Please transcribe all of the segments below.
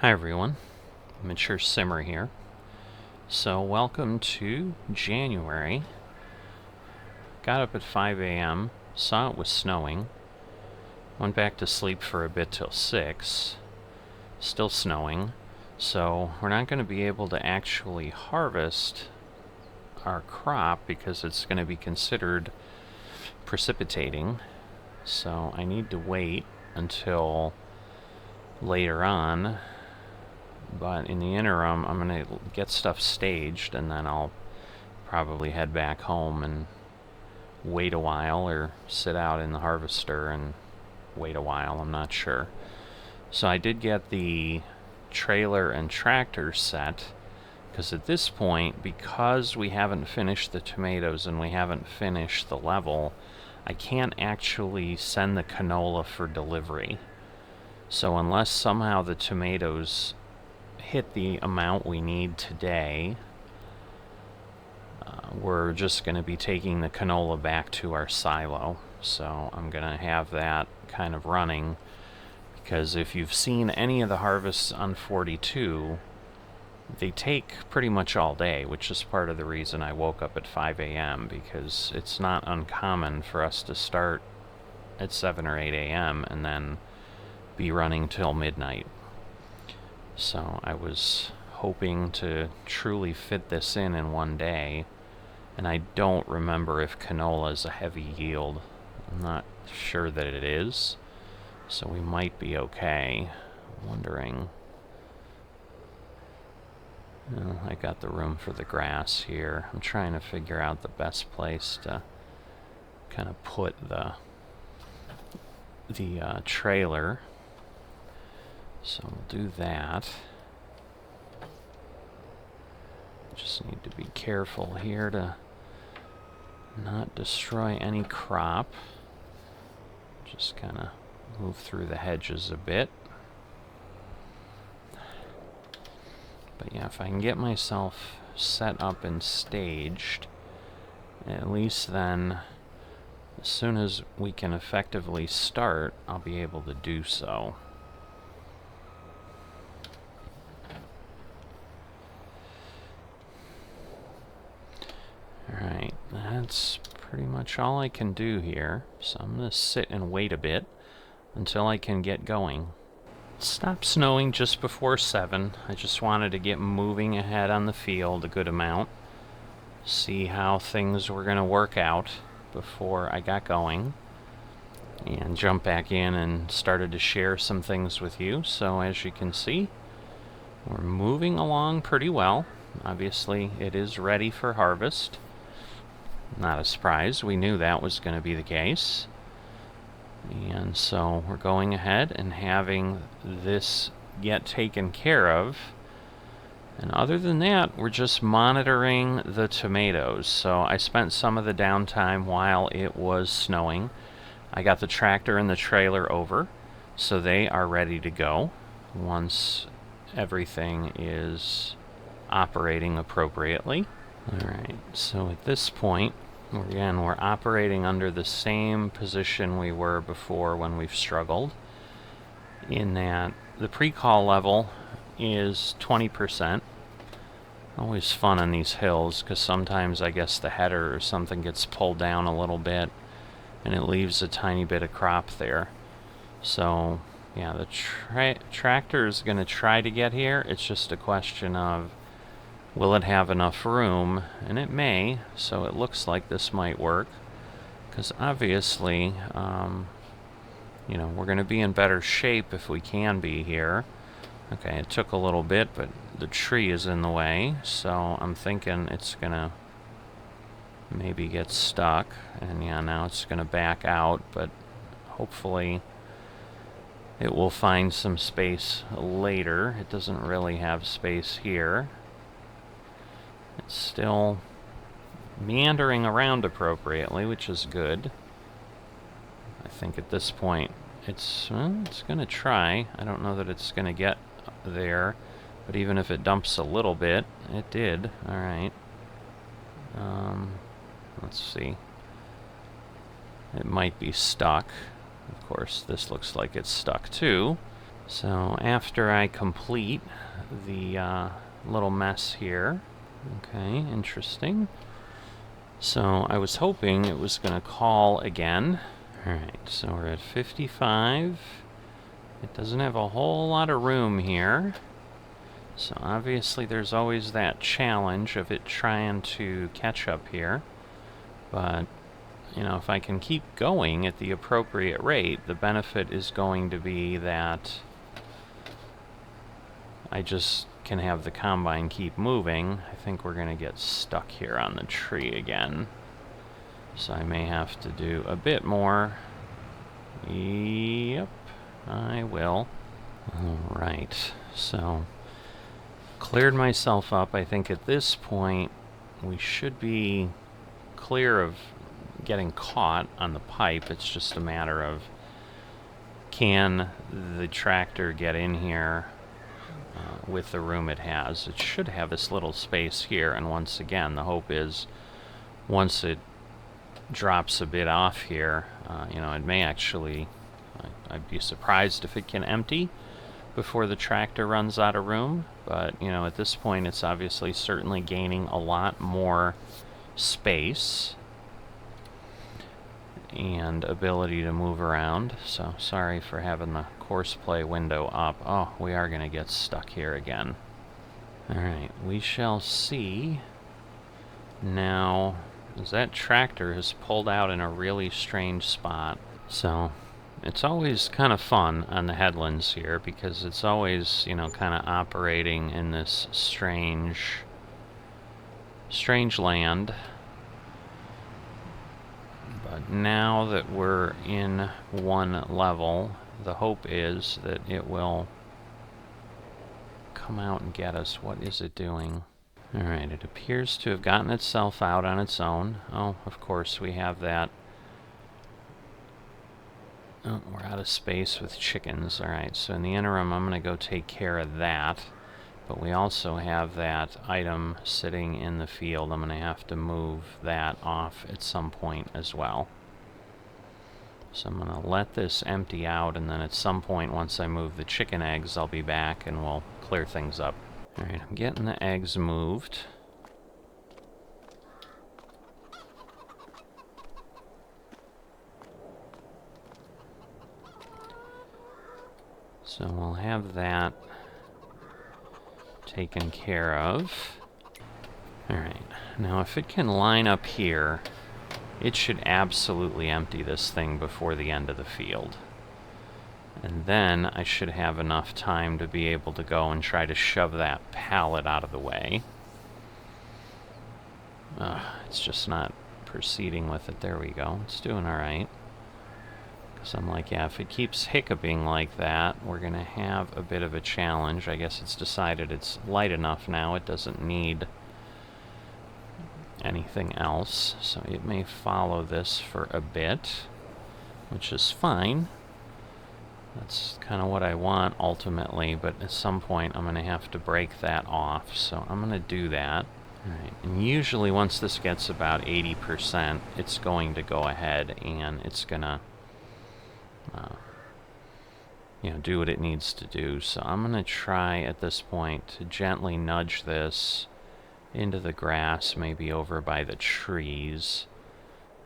Hi everyone, Mature Simmer here. So welcome to January. Got up at 5 a.m., saw it was snowing, went back to sleep for a bit till 6, still snowing, so we're not going to be able to actually harvest our crop because it's going to be considered precipitating, so I need to wait until later on. But in the interim, I'm going to get stuff staged, and then I'll probably head back home and wait a while, or sit out in the harvester and wait a while, I'm not sure. So I did get the trailer and tractor set, because at this point, because we haven't finished the tomatoes and we haven't finished the level, I can't actually send the canola for delivery. So unless somehow the tomatoes hit the amount we need today, we're just going to be taking the canola back to our silo. So I'm going to have that kind of running, because if you've seen any of the harvests on 42, they take pretty much all day, which is part of the reason I woke up at 5 a.m., because it's not uncommon for us to start at 7 or 8 a.m. and then be running till midnight. So I was hoping to truly fit this in one day, and I don't remember if canola is a heavy yield. I'm not sure that it is, so we might be okay. I'm wondering. Well, I got the room for the grass here. I'm trying to figure out the best place to kind of put the trailer. So we'll do that. Just need to be careful here to not destroy any crop. Just kind of move through the hedges a bit. But yeah, if I can get myself set up and staged, at least then, as soon as we can effectively start, I'll be able to do so. Alright, that's pretty much all I can do here, so I'm going to sit and wait a bit until I can get going. It stopped snowing just before 7. I just wanted to get moving ahead on the field a good amount, see how things were going to work out before I got going, and jump back in and started to share some things with you. So as you can see, we're moving along pretty well. Obviously, it is ready for harvest. Not a surprise, we knew that was going to be the case. And so we're going ahead and having this get taken care of. And other than that, we're just monitoring the tomatoes. So I spent some of the downtime while it was snowing. I got the tractor and the trailer over, so they are ready to go once everything is operating appropriately. Alright, so at this point, again, we're operating under the same position we were before when we've struggled, in that the pre-call level is 20%. Always fun on these hills, because sometimes I guess the header or something gets pulled down a little bit, and it leaves a tiny bit of crop there. So, yeah, the tractor is going to try to get here. It's just a question of, will it have enough room? And it may, so it looks like this might work. Because obviously, you know, we're going to be in better shape if we can be here. Okay, it took a little bit, but the tree is in the way, so I'm thinking it's going to maybe get stuck. And yeah, now it's going to back out, but hopefully it will find some space later. It doesn't really have space here. It's still meandering around appropriately, which is good. I think at this point it's going to try. I don't know that it's going to get there, but even if it dumps a little bit, it did. Alright. Let's see. It might be stuck. Of course, this looks like it's stuck too. So after I complete the little mess here, okay, interesting. So I was hoping it was going to call again. Alright, so we're at 55. It doesn't have a whole lot of room here. So obviously there's always that challenge of it trying to catch up here. But, you know, if I can keep going at the appropriate rate, the benefit is going to be that I just can have the combine keep moving. I think we're going to get stuck here on the tree again. So I may have to do a bit more. Yep, I will. Alright, so cleared myself up. I think at this point we should be clear of getting caught on the pipe. It's just a matter of, can the tractor get in here with the room it has? It should have this little space here, and once again the hope is once it drops a bit off here, you know, it may actually, I'd be surprised if it can empty before the tractor runs out of room, but you know, at this point it's obviously certainly gaining a lot more space and ability to move around. So sorry for having the course play window up. Oh, we are going to get stuck here again. Alright, we shall see. Now, as that tractor has pulled out in a really strange spot. So it's always kind of fun on the headlands here because it's always, you know, kind of operating in this strange land. But now that we're in one level, the hope is that it will come out and get us. What is it doing? Alright, it appears to have gotten itself out on its own. Oh, of course, we have that. Oh, we're out of space with chickens. Alright, so in the interim, I'm going to go take care of that. But we also have that item sitting in the field. I'm going to have to move that off at some point as well. So I'm going to let this empty out, and then at some point, once I move the chicken eggs, I'll be back and we'll clear things up. Alright, I'm getting the eggs moved. So we'll have that taken care of. Alright, now if it can line up here, it should absolutely empty this thing before the end of the field. And then I should have enough time to be able to go and try to shove that pallet out of the way. It's just not proceeding with it. There we go. It's doing alright. Because I'm like, yeah, if it keeps hiccuping like that, we're going to have a bit of a challenge. I guess it's decided it's light enough now. It doesn't need anything else. So it may follow this for a bit, which is fine. That's kind of what I want ultimately, but at some point I'm going to have to break that off, so I'm going to do that. Alright, and usually once this gets about 80%, it's going to go ahead and it's going to you know, do what it needs to do. So I'm going to try at this point to gently nudge this into the grass, maybe over by the trees,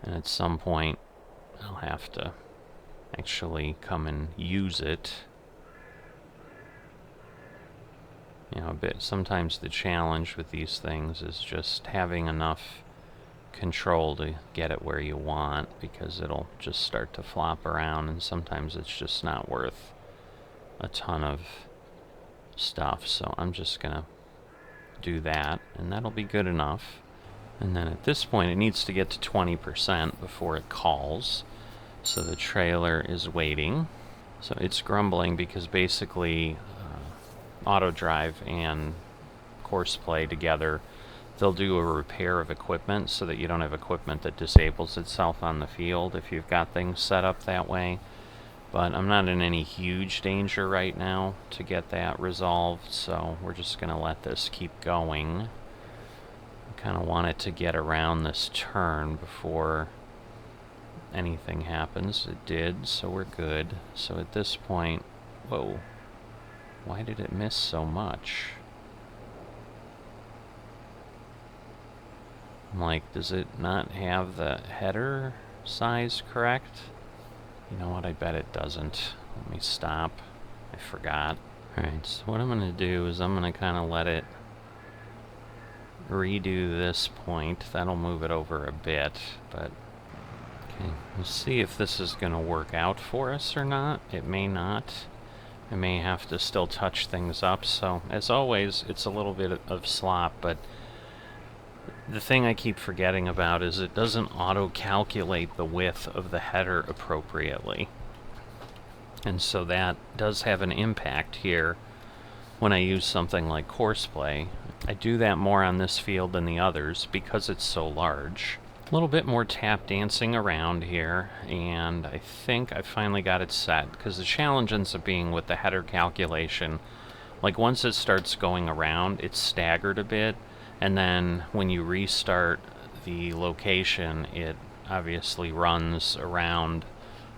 and at some point I'll have to actually come and use it. You know, a bit. Sometimes the challenge with these things is just having enough control to get it where you want, because it'll just start to flop around, and sometimes it's just not worth a ton of stuff. So I'm just gonna do that, and that'll be good enough. And then at this point it needs to get to 20% before it calls. So the trailer is waiting. So it's grumbling because basically auto drive and course play together, they'll do a repair of equipment so that you don't have equipment that disables itself on the field if you've got things set up that way. But I'm not in any huge danger right now to get that resolved, so we're just going to let this keep going. I kind of want it to get around this turn before anything happens. It did, so we're good. So at this point, whoa, Why did it miss so much? I'm like, does it not have the header size correct? You know what, I bet it doesn't. Let me stop. I forgot. Alright, so what I'm going to do is I'm going to kind of let it redo this point. That'll move it over a bit, but okay, we'll see if this is going to work out for us or not. It may not. I may have to still touch things up, so as always, it's a little bit of slop, but the thing I keep forgetting about is it doesn't auto-calculate the width of the header appropriately. And so that does have an impact here when I use something like Courseplay. I do that more on this field than the others because it's so large. A little bit more tap dancing around here, and I think I finally got it set, because the challenge ends up being with the header calculation. Like, once it starts going around, it's staggered a bit, and then when you restart the location, it obviously runs around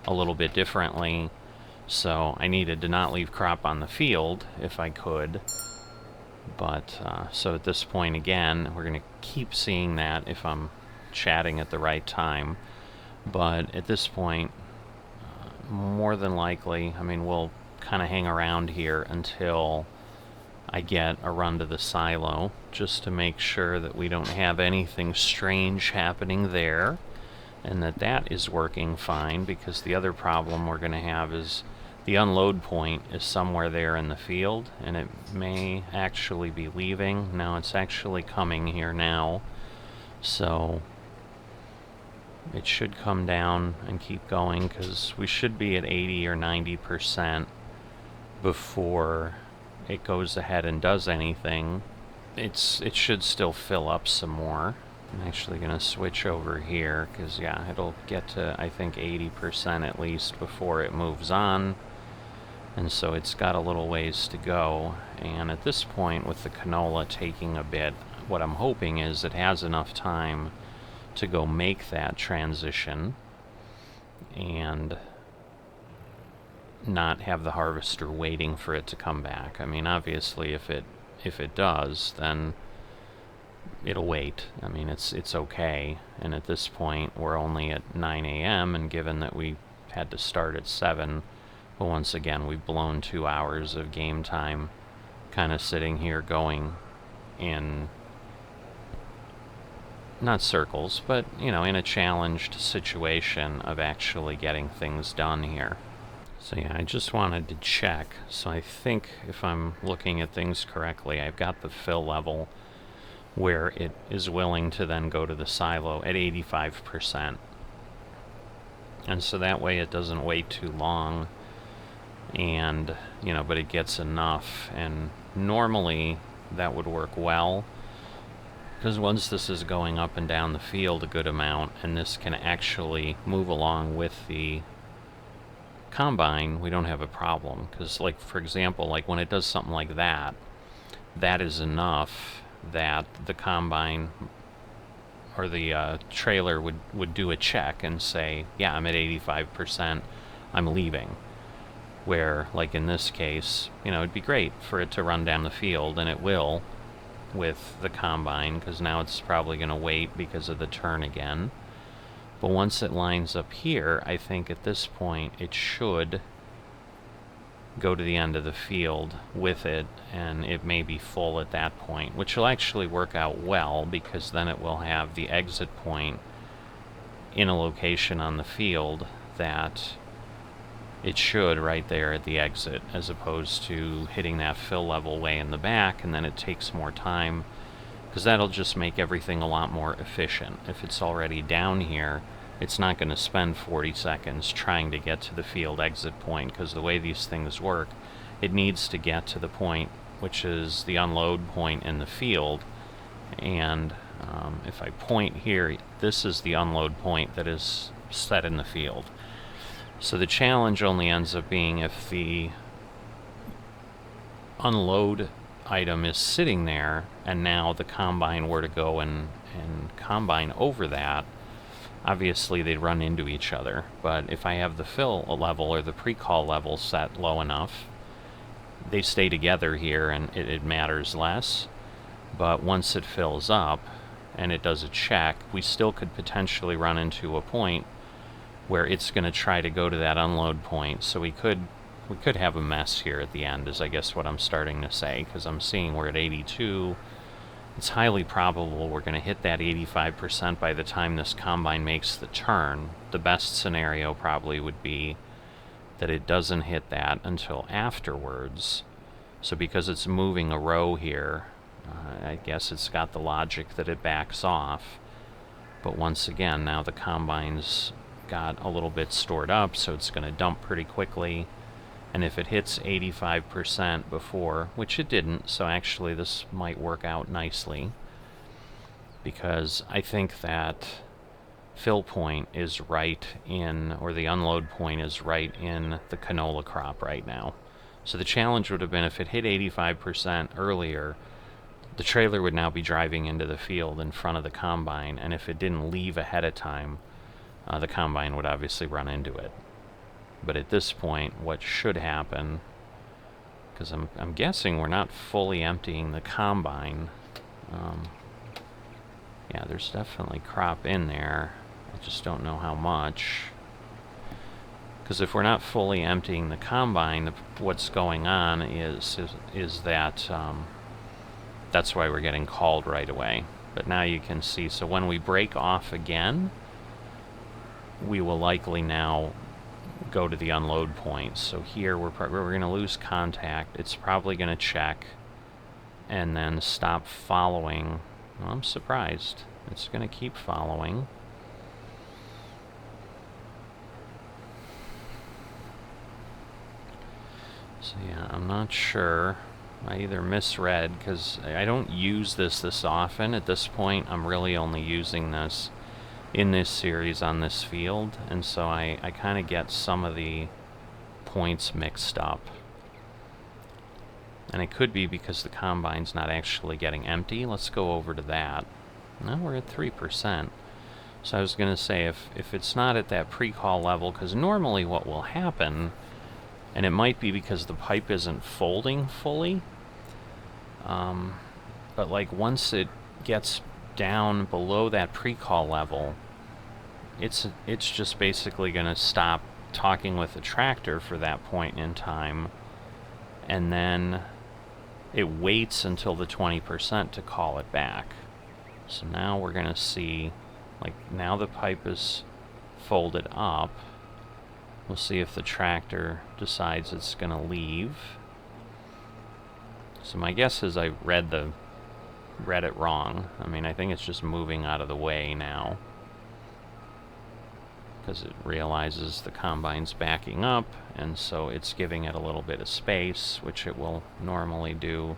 a little bit differently. So I needed to not leave crop on the field if I could. But, so at this point again, we're going to keep seeing that if I'm chatting at the right time. But at this point, more than likely, I mean, we'll kind of hang around here until I get a run to the silo, just to make sure that we don't have anything strange happening there, and that is working fine, because the other problem we're going to have is the unload point is somewhere there in the field, and it may actually be leaving. Now it's actually coming here now, so it should come down and keep going, because we should be at 80 or 90% before it goes ahead and does anything. It should still fill up some more. I'm actually going to switch over here, because yeah, it'll get to, I think, 80% at least before it moves on. And so it's got a little ways to go, and at this point, with the canola taking a bit, what I'm hoping is it has enough time to go make that transition and not have the harvester waiting for it to come back. I mean, obviously, if it does, then it'll wait. I mean, it's okay. And at this point, we're only at 9 a.m., and given that we had to start at 7, but once again, we've blown 2 hours of game time kind of sitting here going in, not circles, but, you know, in a challenged situation of actually getting things done here. So yeah, I just wanted to check. So I think if I'm looking at things correctly, I've got the fill level where it is willing to then go to the silo at 85%. And so that way it doesn't wait too long, and, you know, but it gets enough. And normally that would work well, because once this is going up and down the field a good amount, and this can actually move along with the combine, we don't have a problem. Because, like, for example, like when it does something like that, that is enough that the combine or the trailer would do a check and say, yeah, I'm at 85%, I'm leaving. Where, like in this case, you know, it'd be great for it to run down the field, and it will with the combine, because now it's probably going to wait because of the turn again. But once it lines up here, I think at this point it should go to the end of the field with it, and it may be full at that point, which will actually work out well, because then it will have the exit point in a location on the field that it should right there at the exit, as opposed to hitting that fill level way in the back, and then it takes more time, because that'll just make everything a lot more efficient. If it's already down here, it's not going to spend 40 seconds trying to get to the field exit point, because the way these things work, it needs to get to the point which is the unload point in the field. And if I point here, this is the unload point that is set in the field. So the challenge only ends up being if the unload item is sitting there, and now the combine were to go and combine over that, obviously they'd run into each other. But if I have the fill level or the pre-call level set low enough, they stay together here and it matters less. But once it fills up and it does a check, we still could potentially run into a point where it's going to try to go to that unload point. So we could have a mess here at the end, is I guess what I'm starting to say, because I'm seeing we're at 82. It's highly probable we're going to hit that 85% by the time this combine makes the turn. The best scenario probably would be that it doesn't hit that until afterwards. So because it's moving a row here, I guess it's got the logic that it backs off. But once again, now the combine's got a little bit stored up, so it's going to dump pretty quickly. And if it hits 85% before, which it didn't, so actually this might work out nicely, because I think that fill point is right in, or the unload point is right in the canola crop right now. So the challenge would have been if it hit 85% earlier, the trailer would now be driving into the field in front of the combine, and if it didn't leave ahead of time, the combine would obviously run into it. But at this point, what should happen, because I'm guessing we're not fully emptying the combine. Yeah, there's definitely crop in there. I just don't know how much. Because if we're not fully emptying the combine, what's going on is that that's why we're getting called right away. But now you can see, so when we break off again, we will likely now go to the unload point. So here we're going to lose contact. It's probably going to check and then stop following. Well, I'm surprised. It's going to keep following. So yeah, I'm not sure. I either misread, because I don't use this often. At this point, I'm really only using this in this series on this field, and so I kind of get some of the points mixed up. And it could be because the combine's not actually getting empty. Let's go over to that. Now we're at 3%. So I was going to say, if it's not at that pre-call level, because normally what will happen, and it might be because the pipe isn't folding fully, but like once it gets down below that pre-call level, it's just basically going to stop talking with the tractor for that point in time, and then it waits until the 20% to call it back. So now we're going to see, like, now the pipe is folded up. We'll see if the tractor decides it's going to leave. So my guess is I read it wrong. I mean, I think it's just moving out of the way now, because it realizes the combine's backing up, and so it's giving it a little bit of space, which it will normally do.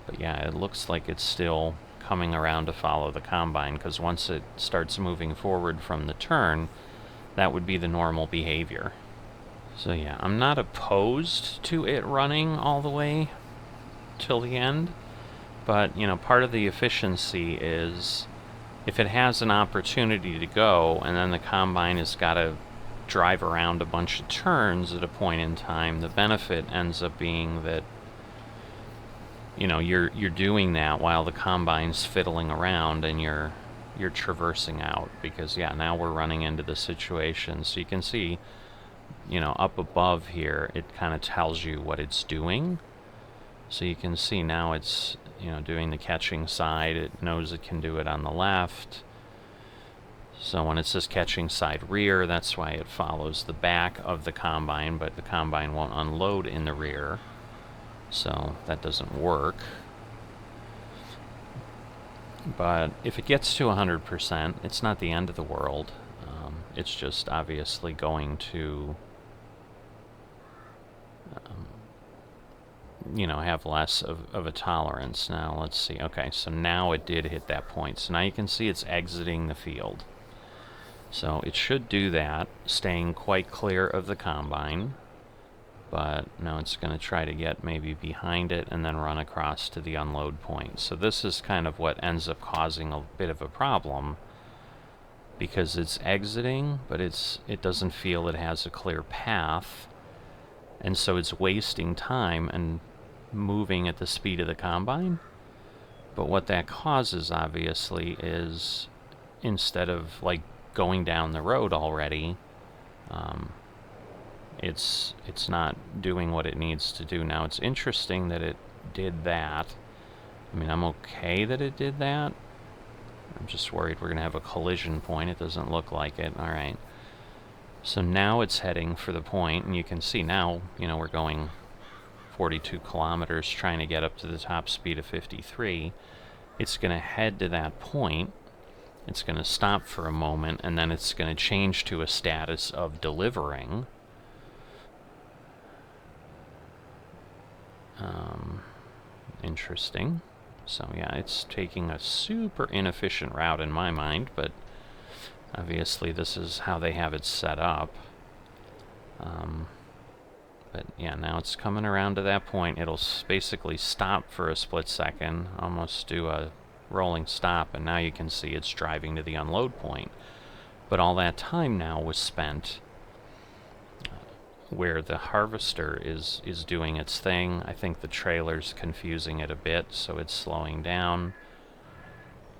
But yeah, it looks like it's still coming around to follow the combine, because once it starts moving forward from the turn, that would be the normal behavior. So yeah, I'm not opposed to it running all the way till the end, but you know, part of the efficiency is if it has an opportunity to go and then the combine has got to drive around a bunch of turns at a point in time, the benefit ends up being that, you know, you're doing that while the combine's fiddling around and you're traversing out, because yeah, now we're running into the situation. So you can see, you know, up above here, it kind of tells you what it's doing. So you can see now it's, you know, doing the catching side. It knows it can do it on the left. So when it says catching side rear, that's why it follows the back of the combine, but the combine won't unload in the rear. So that doesn't work. But if it gets to 100%, it's not the end of the world. It's just obviously going to, you know, have less of a tolerance. Now, let's see. Okay, so now it did hit that point. So now you can see it's exiting the field. So it should do that, staying quite clear of the combine. But now it's going to try to get maybe behind it and then run across to the unload point. So this is kind of what ends up causing a bit of a problem, because it's exiting, but it doesn't feel it has a clear path. And so it's wasting time and moving at the speed of the combine. But what that causes, obviously, is instead of like going down the road already, it's not doing what it needs to do. Now, it's interesting that it did that. I mean, I'm okay that it did that. I'm just worried we're going to have a collision point. It doesn't look like it. All right. So now it's heading for the point, and you can see now, you know, we're going 42 kilometers trying to get up to the top speed of 53. It's going to head to that point. It's going to stop for a moment, and then it's going to change to a status of delivering. Interesting. So yeah, it's taking a super inefficient route in my mind, but obviously this is how they have it set up. But yeah, now it's coming around to that point. It'll basically stop for a split second, almost do a rolling stop, and now you can see it's driving to the unload point. But all that time now was spent where the harvester is doing its thing. I think the trailer's confusing it a bit, so it's slowing down.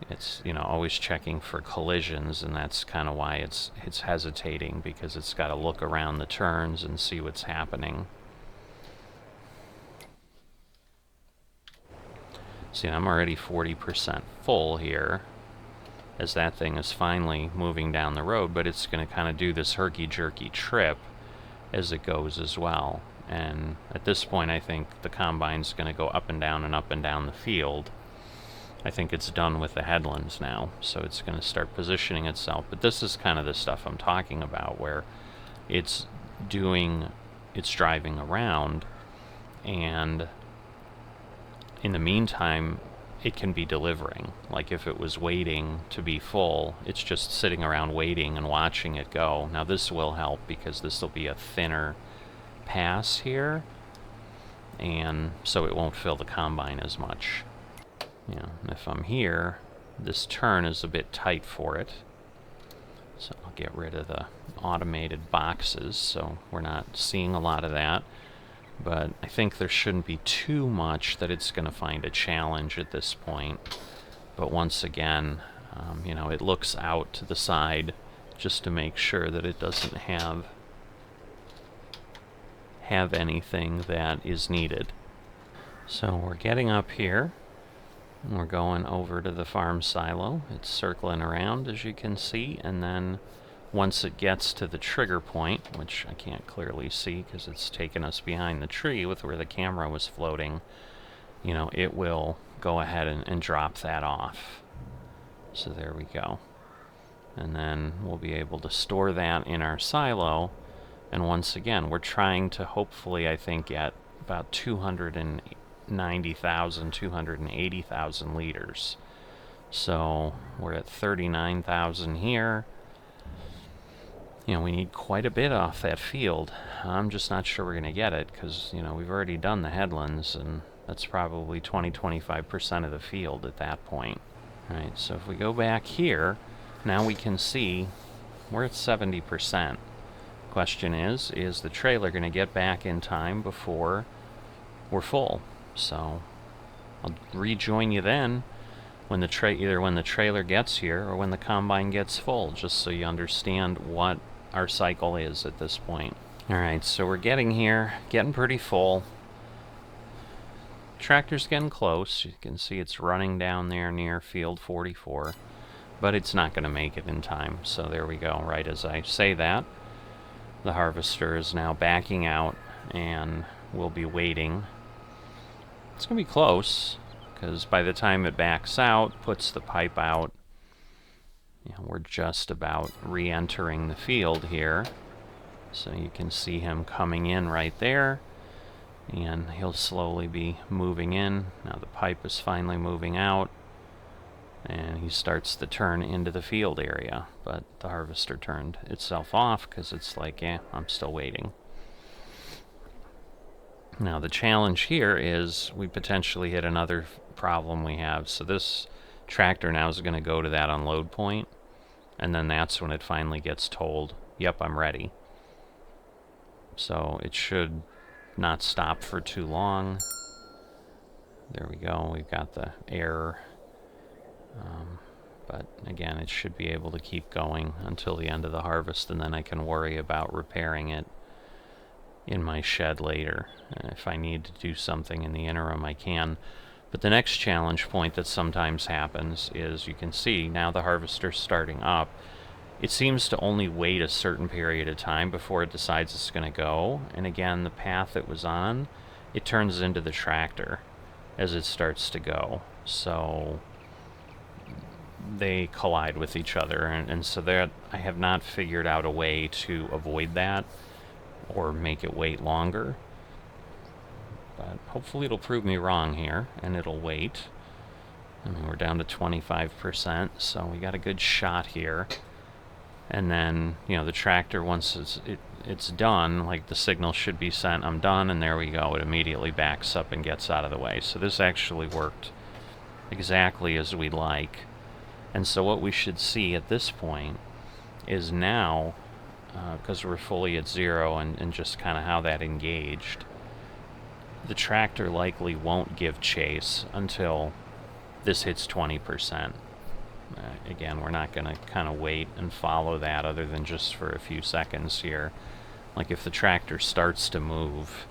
It's, you know, always checking for collisions, and that's kind of why it's hesitating, because it's got to look around the turns and see what's happening. See, I'm already 40% full here as that thing is finally moving down the road, but it's going to kind of do this herky-jerky trip as it goes as well. And at this point, I think the combine's going to go up and down the field. I think it's done with the headlands now, so it's going to start positioning itself. But this is kind of the stuff I'm talking about, where it's driving around, and in the meantime, it can be delivering. Like if it was waiting to be full, it's just sitting around waiting and watching it go. Now this will help, because this will be a thinner pass here, and so it won't fill the combine as much. You know, if I'm here, this turn is a bit tight for it. So I'll get rid of the automated boxes, so we're not seeing a lot of that. But I think there shouldn't be too much that it's going to find a challenge at this point. But once again, you know, it looks out to the side just to make sure that it doesn't have anything that is needed. So we're getting up here. We're going over to the farm silo. It's circling around, as you can see, and then once it gets to the trigger point, which I can't clearly see because it's taken us behind the tree with where the camera was floating, you know, it will go ahead and drop that off. So there we go. And then we'll be able to store that in our silo. And once again, we're trying to hopefully, I think, get about 290,000, 280,000 liters. So we're at 39,000 here. You know, we need quite a bit off that field. I'm just not sure we're going to get it, because, you know, we've already done the headlands, and that's probably 20-25% of the field at that point. All right, so if we go back here, now we can see we're at 70%. Question is the trailer going to get back in time before we're full? So I'll rejoin you then when either when the trailer gets here or when the combine gets full, just so you understand what our cycle is at this point. Alright, so we're getting here, getting pretty full. Tractor's getting close. You can see it's running down there near field 44, but it's not going to make it in time. So there we go. Right as I say that, the harvester is now backing out, and we'll be waiting. It's going to be close, because by the time it backs out, puts the pipe out, you know, we're just about re-entering the field here. So you can see him coming in right there, and he'll slowly be moving in. Now the pipe is finally moving out, and he starts the turn into the field area. But the harvester turned itself off because it's like, I'm still waiting. Now the challenge here is we potentially hit another problem we have. So this tractor now is going to go to that unload point, and then that's when it finally gets told, yep, I'm ready. So it should not stop for too long. There we go, we've got the error. But again, it should be able to keep going until the end of the harvest, and then I can worry about repairing it in my shed later. If I need to do something in the interim, I can. But the next challenge point that sometimes happens is, you can see now the harvester's starting up. It seems to only wait a certain period of time before it decides it's going to go. And again, the path it was on, it turns into the tractor as it starts to go. So they collide with each other, and so that I have not figured out a way to avoid that or make it wait longer. But hopefully it'll prove me wrong here, and it'll wait. I mean, we're down to 25%, so we got a good shot here. And then, you know, the tractor, once it's done, like the signal should be sent, I'm done, and there we go. It immediately backs up and gets out of the way. So this actually worked exactly as we'd like. And so what we should see at this point is now, because we're fully at 0 and just kind of how that engaged, the tractor likely won't give chase until this hits 20%. Again, we're not going to kind of wait and follow that other than just for a few seconds here. Like if the tractor starts to move,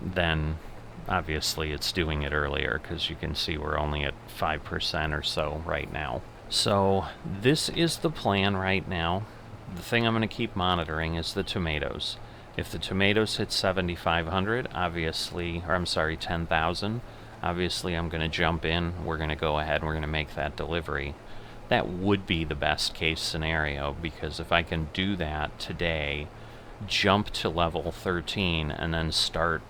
then obviously it's doing it earlier, because you can see we're only at 5% or so right now. So this is the plan right now. The thing I'm going to keep monitoring is the tomatoes. If the tomatoes hit 7,500, obviously, or I'm sorry, 10,000, obviously I'm going to jump in. We're going to go ahead and we're going to make that delivery. That would be the best case scenario, because if I can do that today, jump to level 13 and then start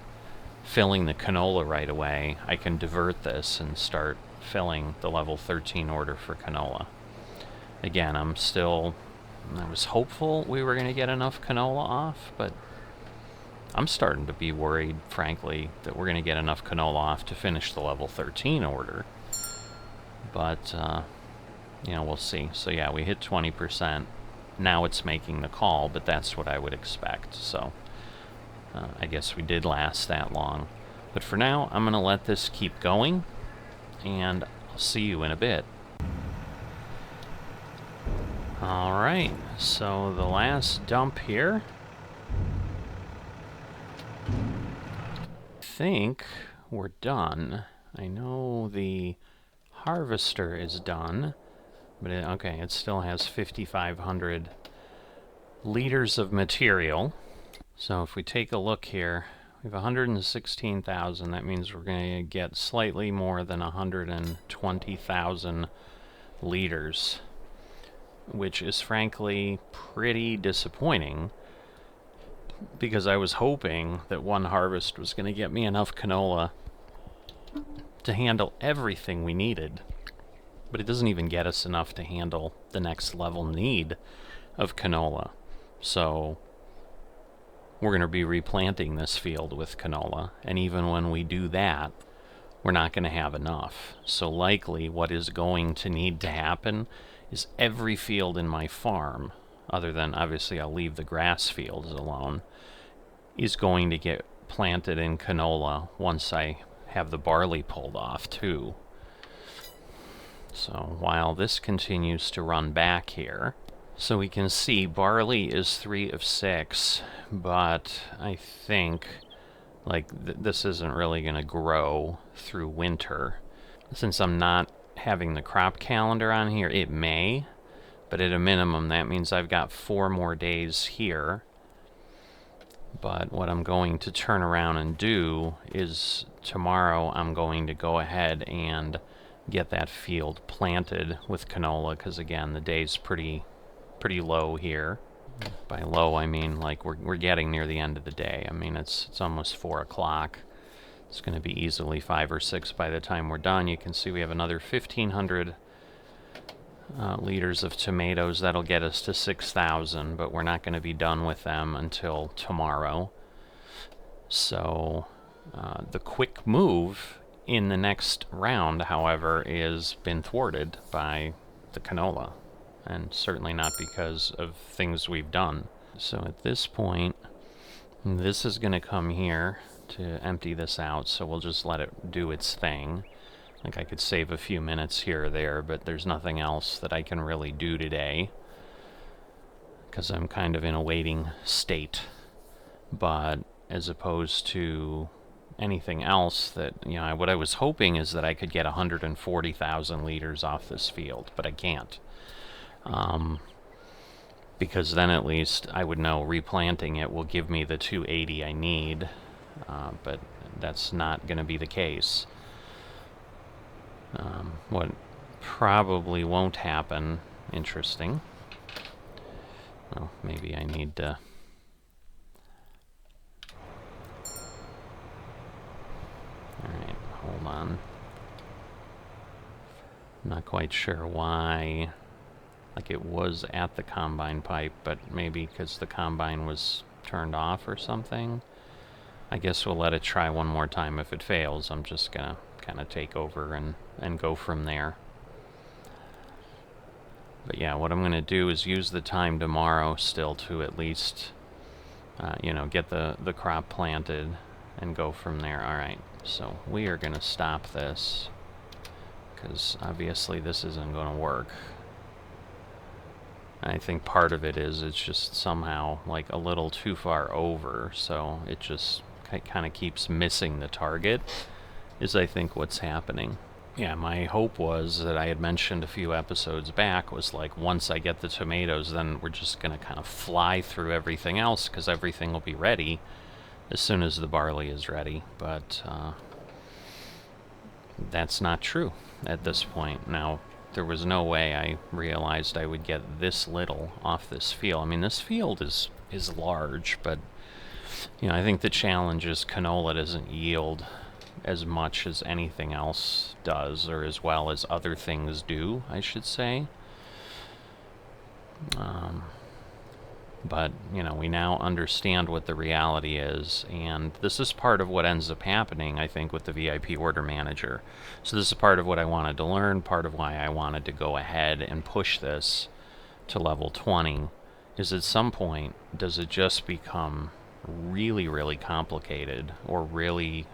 filling the canola right away, I can divert this and start filling the level 13 order for canola. Again, I was hopeful we were going to get enough canola off, but I'm starting to be worried, frankly, that we're going to get enough canola off to finish the level 13 order. But, you know, we'll see. So yeah, we hit 20%. Now it's making the call, but that's what I would expect. So I guess we did last that long. But for now, I'm going to let this keep going, and I'll see you in a bit. Alright, so the last dump here. I think we're done. I know the harvester is done, but okay, it still has 5,500 liters of material. So if we take a look here, we have 116,000. That means we're going to get slightly more than 120,000 liters, which is frankly pretty disappointing, because I was hoping that one harvest was going to get me enough canola to handle everything we needed. But it doesn't even get us enough to handle the next level need of canola. So we're going to be replanting this field with canola, and even when we do that, we're not going to have enough. So likely what is going to need to happen is every field in my farm, other than obviously I'll leave the grass fields alone, is going to get planted in canola once I have the barley pulled off too. So while this continues to run back here, so we can see barley is 3 of 6, but I think like this isn't really going to grow through winter. Since I'm not having the crop calendar on here, it may, but at a minimum that means I've got 4 more days here. But what I'm going to turn around and do is tomorrow I'm going to go ahead and get that field planted with canola, because again the day's pretty low here. By low I mean like we're getting near the end of the day. I mean it's almost 4 o'clock. It's going to be easily 5 or 6 by the time we're done. You can see we have another 1,500 liters of tomatoes. That'll get us to 6,000, but we're not going to be done with them until tomorrow. So the quick move in the next round, however, is been thwarted by the canola, and certainly not because of things we've done. So at this point, This is going to come here to empty this out, so we'll just let it do its thing. Like, I could save a few minutes here or there, but there's nothing else that I can really do today, because I'm kind of in a waiting state. But as opposed to anything else that, what I was hoping is that I could get 140,000 liters off this field, but I can't. Because then at least I would know replanting it will give me the 280 I need, but that's not going to be the case. What probably won't happen, interesting, well, maybe I need to... Alright, hold on. I'm not quite sure why... Like, it was at the combine pipe, but maybe because the combine was turned off or something. I guess we'll let it try one more time. If it fails, I'm just gonna kind of take over and go from there. But yeah, what I'm gonna do is use the time tomorrow still to at least, get the crop planted and go from there. Alright, so we are gonna stop this, because obviously this isn't gonna work. I think part of it is it's just somehow like a little too far over, so it just kind of keeps missing the target, is I think what's happening. Yeah, my hope was that I had mentioned a few episodes back was like, once I get the tomatoes, then we're just going to kind of fly through everything else, because everything will be ready as soon as the barley is ready. But that's not true at this point. Now, there was no way I realized I would get this little off this field. I mean, this field is large, but I think the challenge is canola doesn't yield as much as anything else does, or as well as other things do, I should say. But, we now understand what the reality is, and this is part of what ends up happening, I think, with the VIP order manager. So this is part of what I wanted to learn, part of why I wanted to go ahead and push this to level 20, is at some point, does it just become really, really complicated, or really,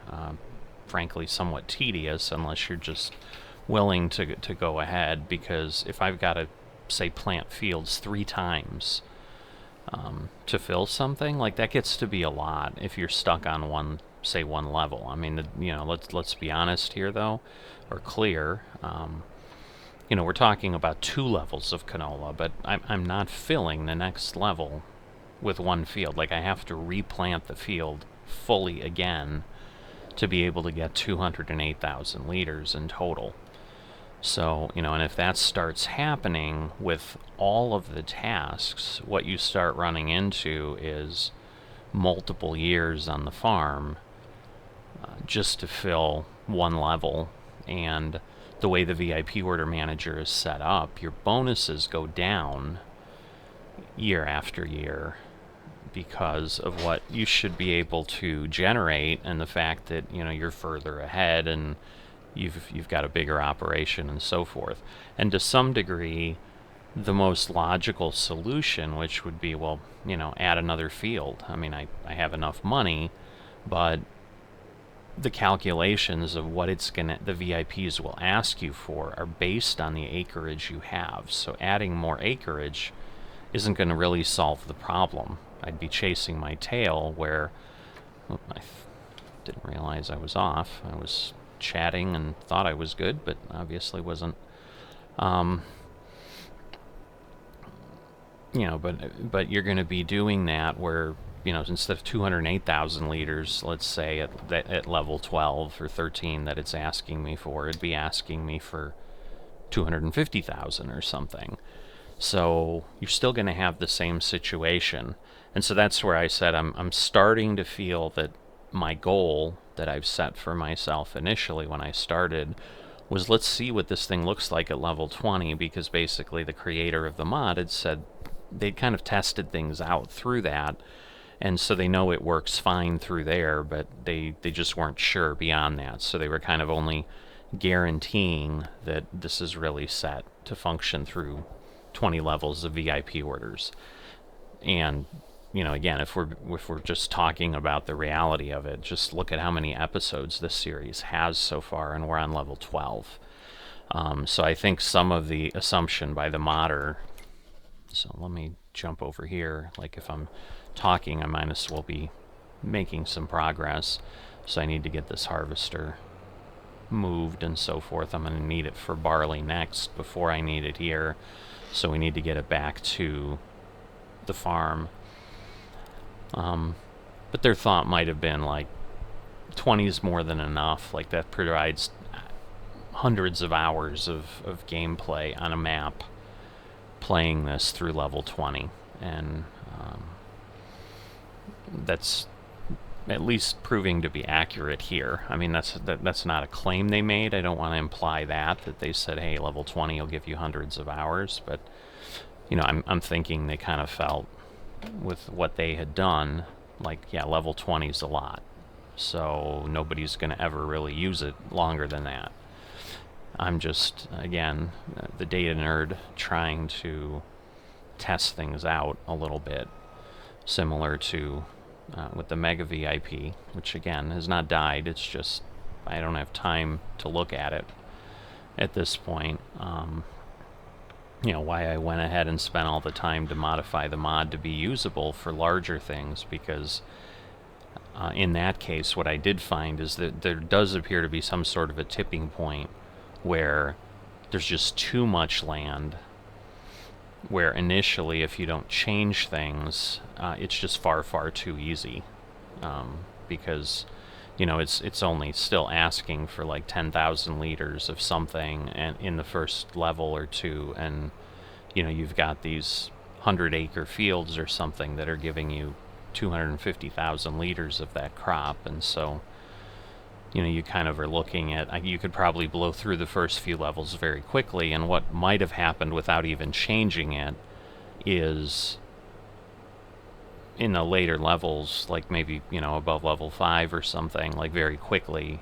frankly, somewhat tedious, unless you're just willing to go ahead? Because if I've got to, say, plant fields 3 times... to fill something, like, that gets to be a lot if you're stuck on one level. I mean, let's be honest here, though, or clear. We're talking about 2 levels of canola, but I'm not filling the next level with one field. Like, I have to replant the field fully again to be able to get 208,000 liters in total. So, and if that starts happening with all of the tasks, what you start running into is multiple years on the farm just to fill one level. And the way the VIP order manager is set up, your bonuses go down year after year because of what you should be able to generate, and the fact that, you're further ahead and you've got a bigger operation and so forth. And to some degree, the most logical solution, which would be, well, add another field. I mean, I have enough money, but the calculations of what the VIPs will ask you for are based on the acreage you have. So adding more acreage isn't going to really solve the problem. I'd be chasing my tail where... I didn't realize I was off. I was chatting and thought I was good, but obviously wasn't. But you're going to be doing that where, instead of 208,000 liters, let's say at level 12 or 13 that it's asking me for, it'd be asking me for 250,000 or something. So you're still going to have the same situation. And so that's where I said I'm starting to feel that my goal that I've set for myself initially when I started was, let's see what this thing looks like at level 20, because basically the creator of the mod had said they'd kind of tested things out through that, and so they know it works fine through there, but they just weren't sure beyond that. So they were kind of only guaranteeing that this is really set to function through 20 levels of VIP orders. And you know, again, if we're just talking about the reality of it, just look at how many episodes this series has so far, and we're on level 12. So I think some of the assumption by the modder. So let me jump over here. Like if I'm talking, I might as well be making some progress. So I need to get this harvester moved and so forth. I'm going to need it for barley next before I need it here. So we need to get it back to the farm. But their thought might have been like 20 is more than enough. Like that provides hundreds of hours of gameplay on a map playing this through level 20. And that's at least proving to be accurate here. I mean, that's not a claim they made. I don't want to imply that they said, hey, level 20 will give you hundreds of hours. But, you know, I'm thinking they kind of felt with what they had done, like, yeah, level 20 is a lot. So nobody's going to ever really use it longer than that. I'm just, again, the data nerd trying to test things out a little bit, similar to with the Mega VIP, which again has not died. It's just I don't have time to look at it at this point. You know, why I went ahead and spent all the time to modify the mod to be usable for larger things, because in that case what I did find is that there does appear to be some sort of a tipping point where there's just too much land, where initially if you don't change things, it's just far too easy, because you know it's only still asking for like 10,000 liters of something and in the first level or two, and you know you've got these 100-acre fields or something that are giving you 250,000 liters of that crop. And so you know you kind of are looking at, you could probably blow through the first few levels very quickly, and what might have happened without even changing it is in the later levels, like maybe, you know, above level 5 or something, like very quickly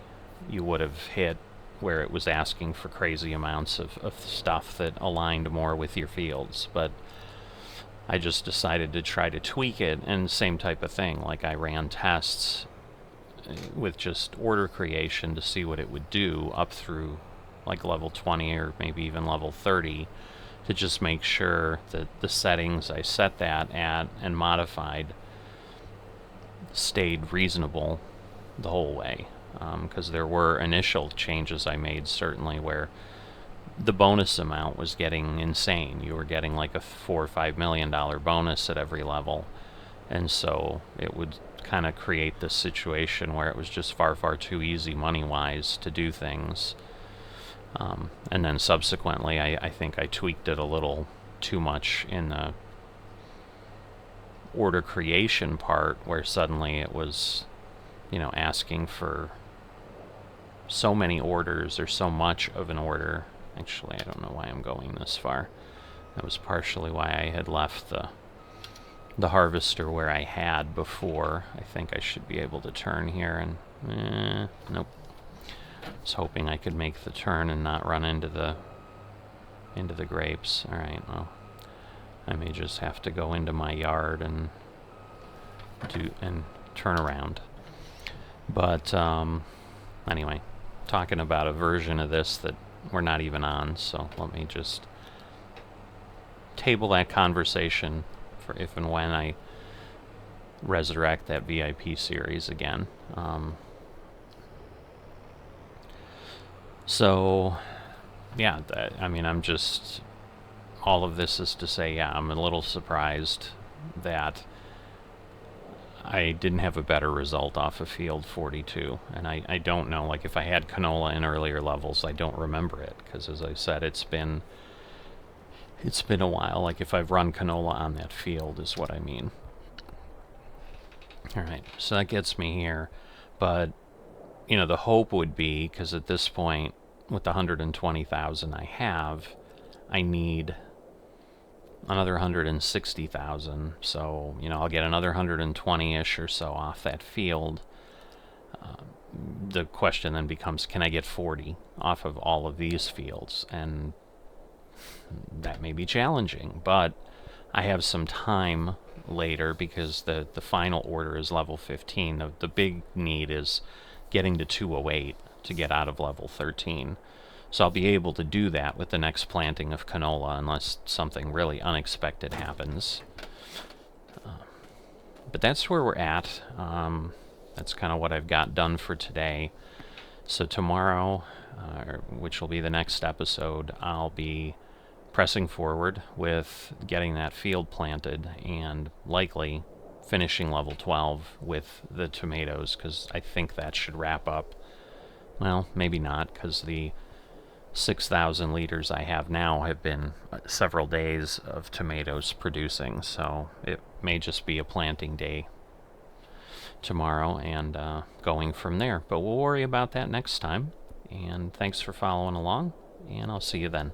you would have hit where it was asking for crazy amounts of stuff that aligned more with your fields. But I just decided to try to tweak it, and same type of thing, like I ran tests with just order creation to see what it would do up through like level 20 or maybe even level 30, to just make sure that the settings I set that at and modified stayed reasonable the whole way. Because there were initial changes I made, certainly, where the bonus amount was getting insane. You were getting like a $4 or $5 million bonus at every level, and so it would kind of create this situation where it was just far too easy money-wise to do things. And then subsequently, I think I tweaked it a little too much in the order creation part, where suddenly it was, you know, asking for so many orders or so much of an order. Actually, I don't know why I'm going this far. That was partially why I had left the harvester where I had before. I think I should be able to turn here, and nope. I was hoping I could make the turn and not run into the grapes. Alright, well, I may just have to go into my yard and turn around. But anyway, talking about a version of this that we're not even on, so let me just table that conversation for if and when I resurrect that VIP series again. So, yeah, I mean, I'm just, all of this is to say, yeah, I'm a little surprised that I didn't have a better result off of field 42. And I don't know, like, if I had canola in earlier levels, I don't remember it, because as I said, it's been a while. Like, if I've run canola on that field is what I mean. Alright, so that gets me here. But, you know, the hope would be, because at this point, with the 120,000 I have, I need another 160,000. So, you know, I'll get another 120-ish or so off that field. The question then becomes, can I get 40 off of all of these fields? And that may be challenging, but I have some time later because the final order is level 15. The big need is getting to 208 to get out of level 13. So I'll be able to do that with the next planting of canola unless something really unexpected happens. But that's where we're at. That's kind of what I've got done for today. So tomorrow, which will be the next episode, I'll be pressing forward with getting that field planted and likely finishing level 12 with the tomatoes, because I think that should wrap up. Well, maybe not, because the 6,000 liters I have now have been several days of tomatoes producing, so it may just be a planting day tomorrow and going from there. But we'll worry about that next time. And thanks for following along, and I'll see you then.